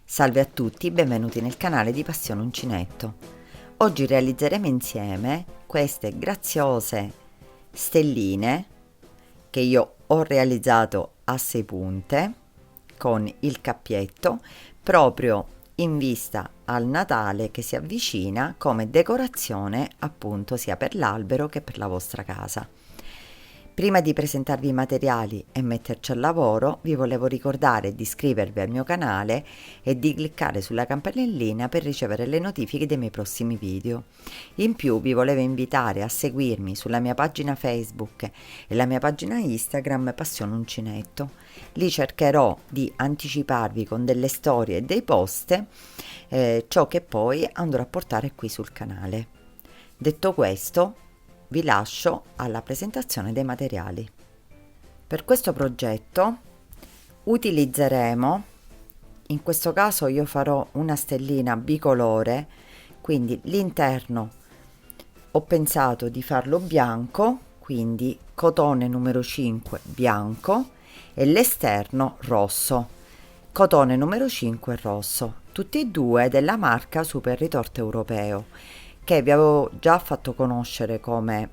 Salve a tutti, benvenuti nel canale di Passione Uncinetto. Oggi realizzeremo insieme queste graziose stelline che io ho realizzato a 6 punte con il cappietto proprio in vista al Natale che si avvicina, come decorazione appunto sia per l'albero che per la vostra casa. Prima di presentarvi i materiali e metterci al lavoro, vi volevo ricordare di iscrivervi al mio canale e di cliccare sulla campanellina per ricevere le notifiche dei miei prossimi video. In più vi volevo invitare a seguirmi sulla mia pagina Facebook e la mia pagina Instagram Passione Uncinetto. Lì cercherò di anticiparvi con delle storie e dei post ciò che poi andrò a portare qui sul canale. Detto questo, vi lascio alla presentazione dei materiali. Per questo progetto utilizzeremo, in questo caso io farò una stellina bicolore, quindi l'interno ho pensato di farlo bianco, quindi cotone numero 5 bianco, e l'esterno rosso, cotone numero 5 rosso, tutti e due della marca Super Ritorto Europeo, che vi avevo già fatto conoscere come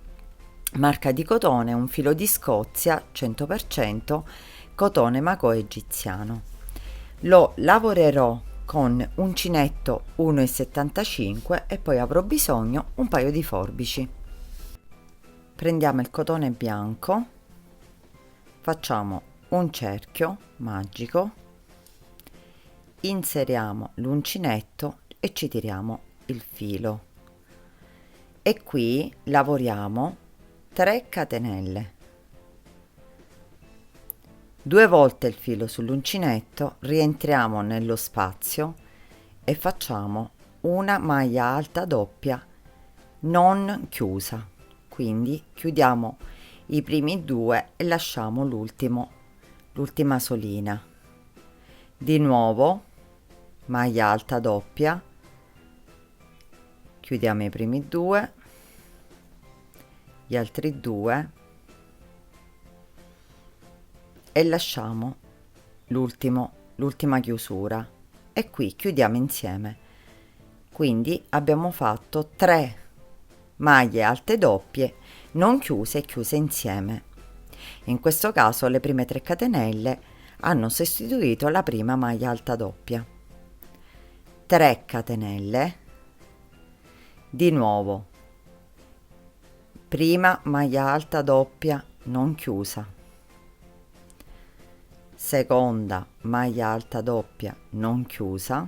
marca di cotone, un filo di Scozia 100% cotone Macò egiziano. Lo lavorerò con uncinetto 1,75 e poi avrò bisogno un paio di forbici. Prendiamo il cotone bianco, facciamo un cerchio magico, inseriamo l'uncinetto e ci tiriamo il filo. E qui lavoriamo 3 catenelle, 2 volte il filo sull'uncinetto, rientriamo nello spazio e facciamo una maglia alta doppia non chiusa, quindi chiudiamo i primi 2 e lasciamo l'ultima solina. Di nuovo maglia alta doppia, chiudiamo i primi 2, gli altri 2 e lasciamo l'ultima chiusura, e qui chiudiamo insieme. Quindi abbiamo fatto 3 maglie alte doppie non chiuse e chiuse insieme. In questo caso le prime 3 catenelle hanno sostituito la prima maglia alta doppia. 3 catenelle, di nuovo prima maglia alta doppia non chiusa, seconda maglia alta doppia non chiusa,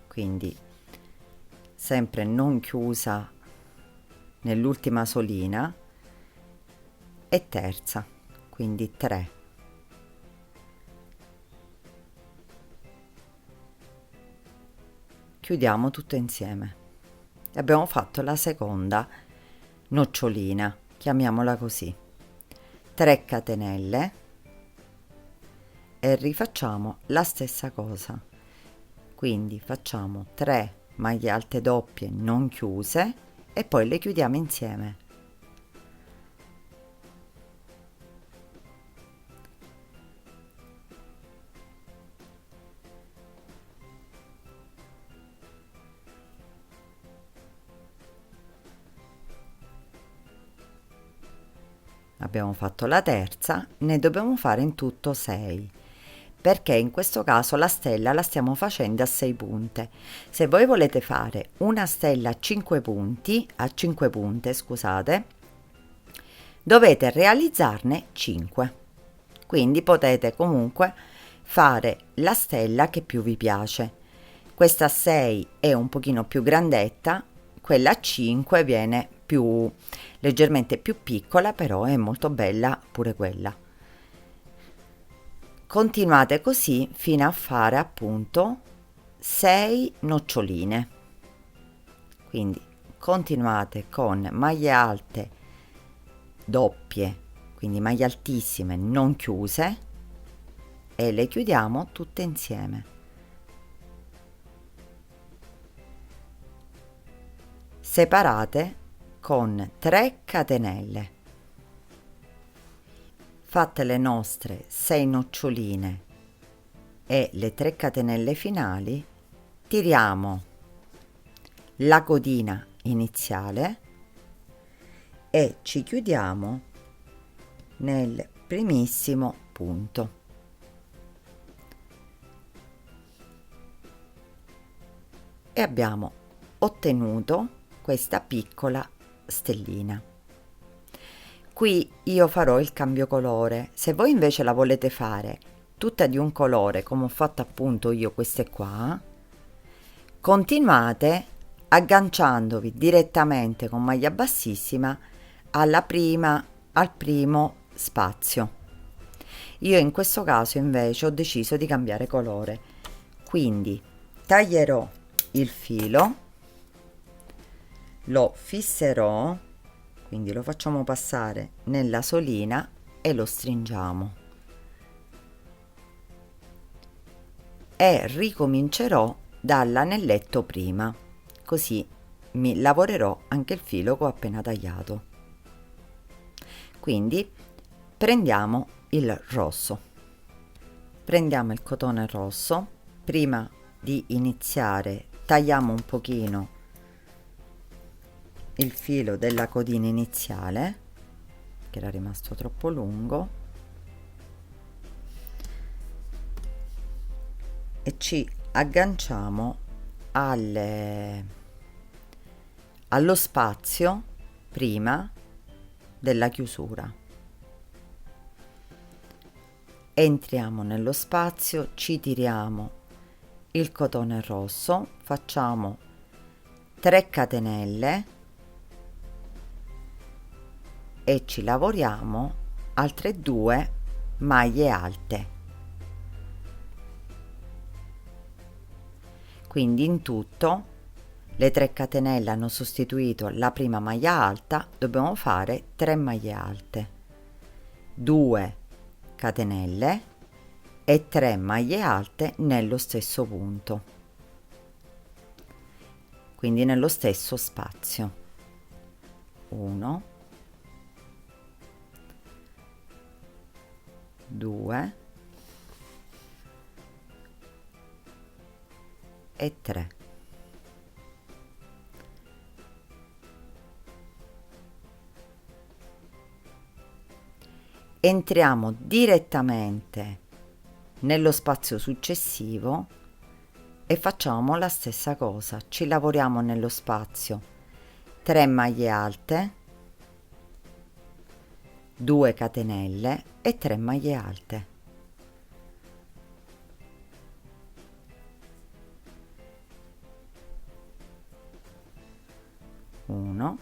quindi sempre non chiusa nell'ultima solina, e terza, quindi 3. Chiudiamo tutto insieme. Abbiamo fatto la seconda nocciolina, chiamiamola così. 3 catenelle e rifacciamo la stessa cosa, quindi facciamo 3 maglie alte doppie non chiuse e poi le chiudiamo insieme. Abbiamo fatto la terza, ne dobbiamo fare in tutto 6, perché in questo caso la stella la stiamo facendo a 6 punte. Se voi volete fare una stella a 5 punti, a 5 punte, scusate, dovete realizzarne 5. Quindi potete comunque fare la stella che più vi piace. Questa a 6 è un pochino più grandetta, quella a 5 viene leggermente più piccola, però è molto bella pure quella. Continuate così fino a fare appunto 6 noccioline, quindi continuate con maglie alte doppie, quindi maglie altissime non chiuse, e le chiudiamo tutte insieme. Separate con 3 catenelle. Fatte le nostre 6 noccioline e le 3 catenelle finali, tiriamo la codina iniziale e ci chiudiamo nel primissimo punto. E abbiamo ottenuto questa piccola stellina. Qui io farò il cambio colore. Se voi invece la volete fare tutta di un colore, come ho fatto appunto io queste qua, continuate agganciandovi direttamente con maglia bassissima al primo spazio. Io in questo caso invece ho deciso di cambiare colore, quindi taglierò il filo, lo fisserò, quindi lo facciamo passare nella solina e lo stringiamo e ricomincerò dall'anelletto prima, così mi lavorerò anche il filo che ho appena tagliato. Quindi prendiamo il rosso, prendiamo il cotone rosso, prima di iniziare tagliamo un pochino il filo della codina iniziale che era rimasto troppo lungo e ci agganciamo allo spazio prima della chiusura. Entriamo nello spazio, ci tiriamo il cotone rosso, facciamo 3 catenelle e ci lavoriamo altre 2 maglie alte. Quindi in tutto le 3 catenelle hanno sostituito la prima maglia alta, dobbiamo fare 3 maglie alte, 2 catenelle e 3 maglie alte nello stesso punto, quindi nello stesso spazio. 1, 2 e 3. Entriamo direttamente nello spazio successivo e facciamo la stessa cosa, ci lavoriamo nello spazio 3 maglie alte, 2 catenelle e 3 maglie alte. Uno,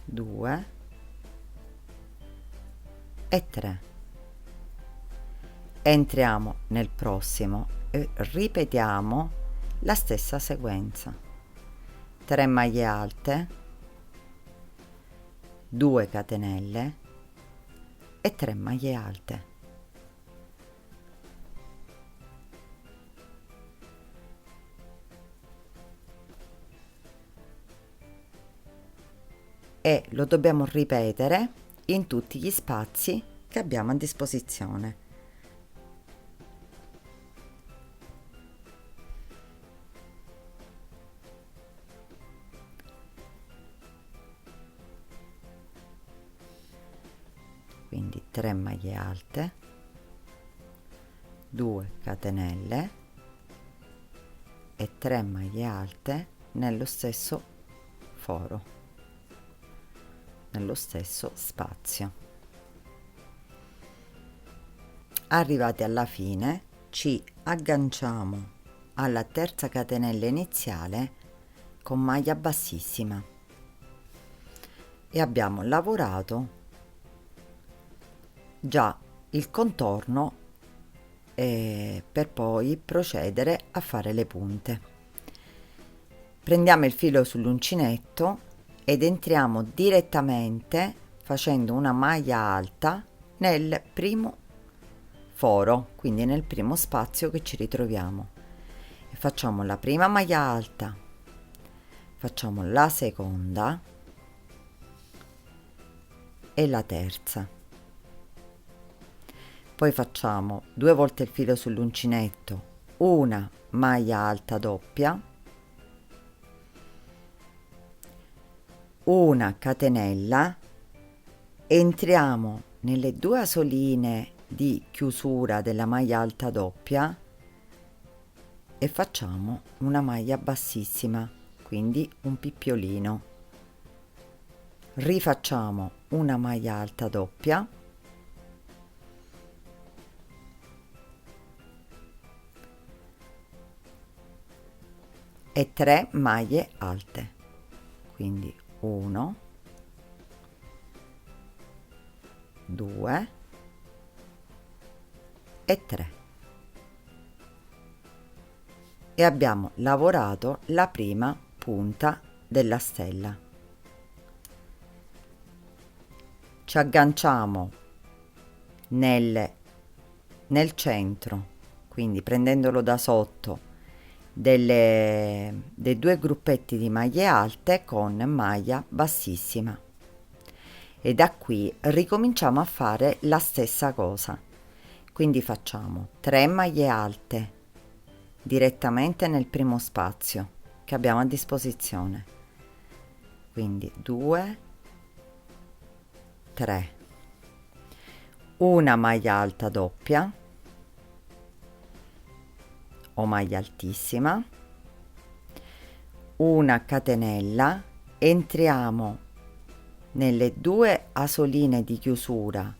2 e 3. Entriamo nel prossimo e ripetiamo la stessa sequenza: 3 maglie alte, 2 catenelle e 3 maglie alte. E lo dobbiamo ripetere in tutti gli spazi che abbiamo a disposizione. Quindi 3 maglie alte, 2 catenelle e 3 maglie alte nello stesso foro, nello stesso spazio. Arrivati alla fine ci agganciamo alla terza catenella iniziale con maglia bassissima e abbiamo lavorato già il contorno per poi procedere a fare le punte. Prendiamo il filo sull'uncinetto ed entriamo direttamente facendo una maglia alta nel primo foro, quindi nel primo spazio che ci ritroviamo, e facciamo la prima maglia alta, facciamo la seconda, e la terza. Poi facciamo 2 volte il filo sull'uncinetto, una maglia alta doppia, una catenella, entriamo nelle 2 asoline di chiusura della maglia alta doppia e facciamo una maglia bassissima, quindi un pippiolino. Rifacciamo una maglia alta doppia, e 3 maglie alte, quindi 1, 2 e 3, e abbiamo lavorato la prima punta della stella. Ci agganciamo nel centro, quindi prendendolo da sotto, dei 2 gruppetti di maglie alte con maglia bassissima, e da qui ricominciamo a fare la stessa cosa. Quindi facciamo 3 maglie alte direttamente nel primo spazio che abbiamo a disposizione, quindi 2, 3, una maglia alta doppia o maglia altissima, una catenella, entriamo nelle 2 asoline di chiusura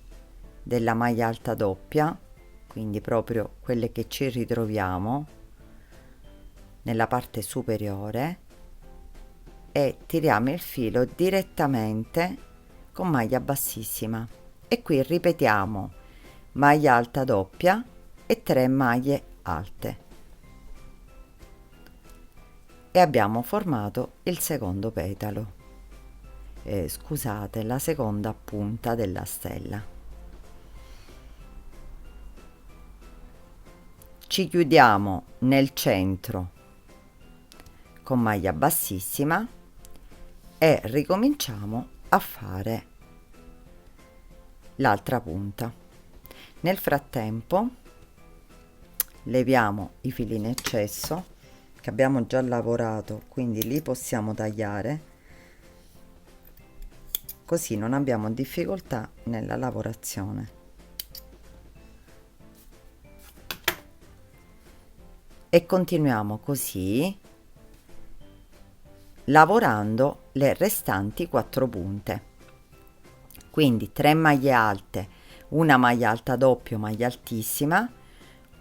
della maglia alta doppia, quindi proprio quelle che ci ritroviamo nella parte superiore, e tiriamo il filo direttamente con maglia bassissima, e qui ripetiamo maglia alta doppia e 3 maglie alte, e abbiamo formato il secondo petalo, scusate, la seconda punta della stella. Ci chiudiamo nel centro con maglia bassissima e ricominciamo a fare l'altra punta. Nel frattempo leviamo i fili in eccesso che abbiamo già lavorato, quindi li possiamo tagliare, così non abbiamo difficoltà nella lavorazione. E continuiamo così, lavorando le restanti 4 punte. Quindi 3 maglie alte, una maglia alta doppia, maglia altissima,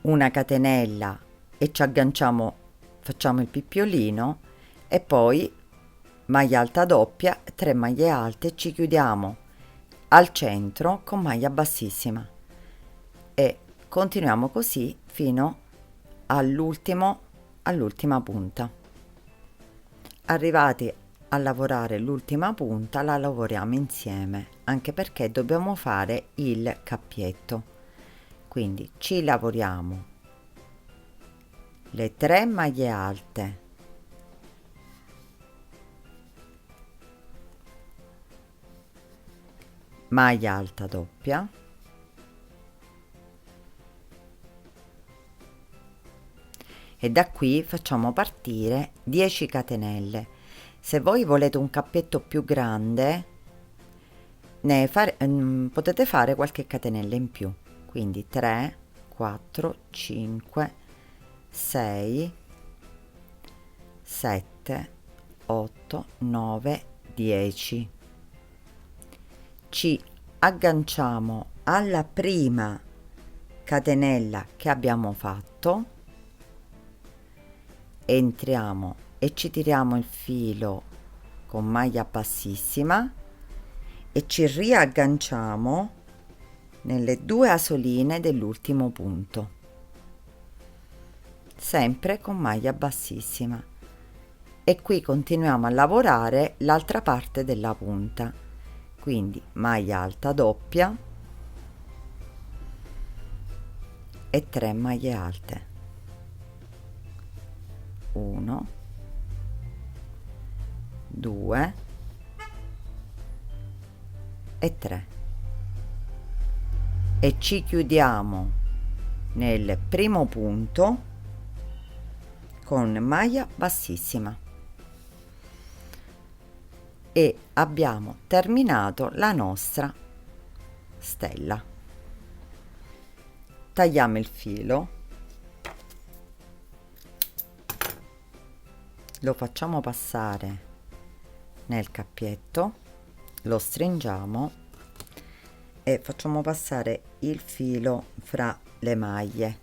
una catenella, e ci agganciamo, facciamo il pippiolino, e poi maglia alta doppia, 3 maglie alte, ci chiudiamo al centro con maglia bassissima, e continuiamo così fino all'ultima punta. Arrivati a lavorare l'ultima punta, la lavoriamo insieme, anche perché dobbiamo fare il cappietto. Quindi ci lavoriamo le 3 maglie alte, maglia alta doppia, e da qui facciamo partire 10 catenelle. Se voi volete un cappietto più grande, potete fare qualche catenella in più, quindi 3, 4, 5, 6, 7, 8, 9, 10. Ci agganciamo alla prima catenella che abbiamo fatto, entriamo e ci tiriamo il filo con maglia bassissima e ci riagganciamo nelle 2 asoline dell'ultimo punto, sempre con maglia bassissima, e qui continuiamo a lavorare l'altra parte della punta, quindi maglia alta doppia e 3 maglie alte, 1, 2, e 3 e ci chiudiamo nel primo punto con maglia bassissima e abbiamo terminato la nostra stella. Tagliamo il filo, lo facciamo passare nel cappietto, lo stringiamo e facciamo passare il filo fra le maglie,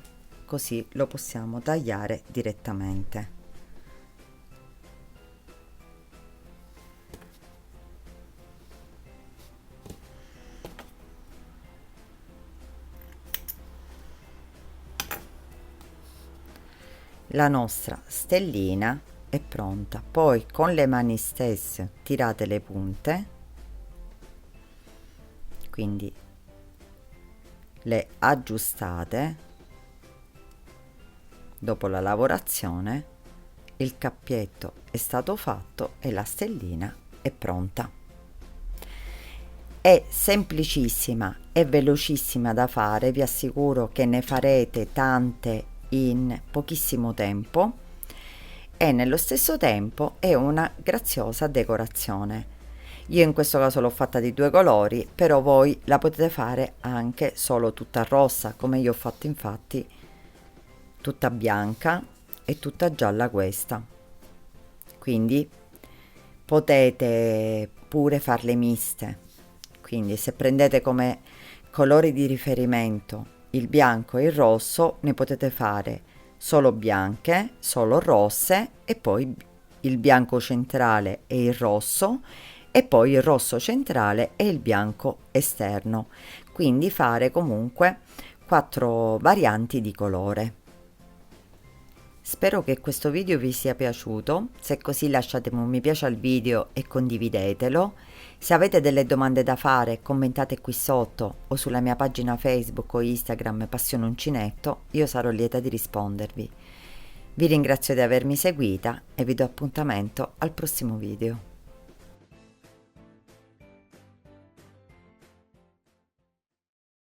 così lo possiamo tagliare direttamente. La nostra stellina è pronta. Poi con le mani stesse tirate le punte, quindi le aggiustate. Dopo la lavorazione il cappietto è stato fatto e la stellina è pronta. È semplicissima e velocissima da fare, vi assicuro che ne farete tante in pochissimo tempo e nello stesso tempo è una graziosa decorazione. Io in questo caso l'ho fatta di 2 colori, però voi la potete fare anche solo tutta rossa, come io ho fatto infatti tutta bianca e tutta gialla questa. Quindi potete pure farle miste, quindi se prendete come colori di riferimento il bianco e il rosso, ne potete fare solo bianche, solo rosse e poi il bianco centrale e il rosso e poi il rosso centrale e il bianco esterno, quindi fare comunque 4 varianti di colore. Spero che questo video vi sia piaciuto, se è così lasciatemi un mi piace al video e condividetelo. Se avete delle domande da fare commentate qui sotto o sulla mia pagina Facebook o Instagram Passione Uncinetto, io sarò lieta di rispondervi. Vi ringrazio di avermi seguita e vi do appuntamento al prossimo video.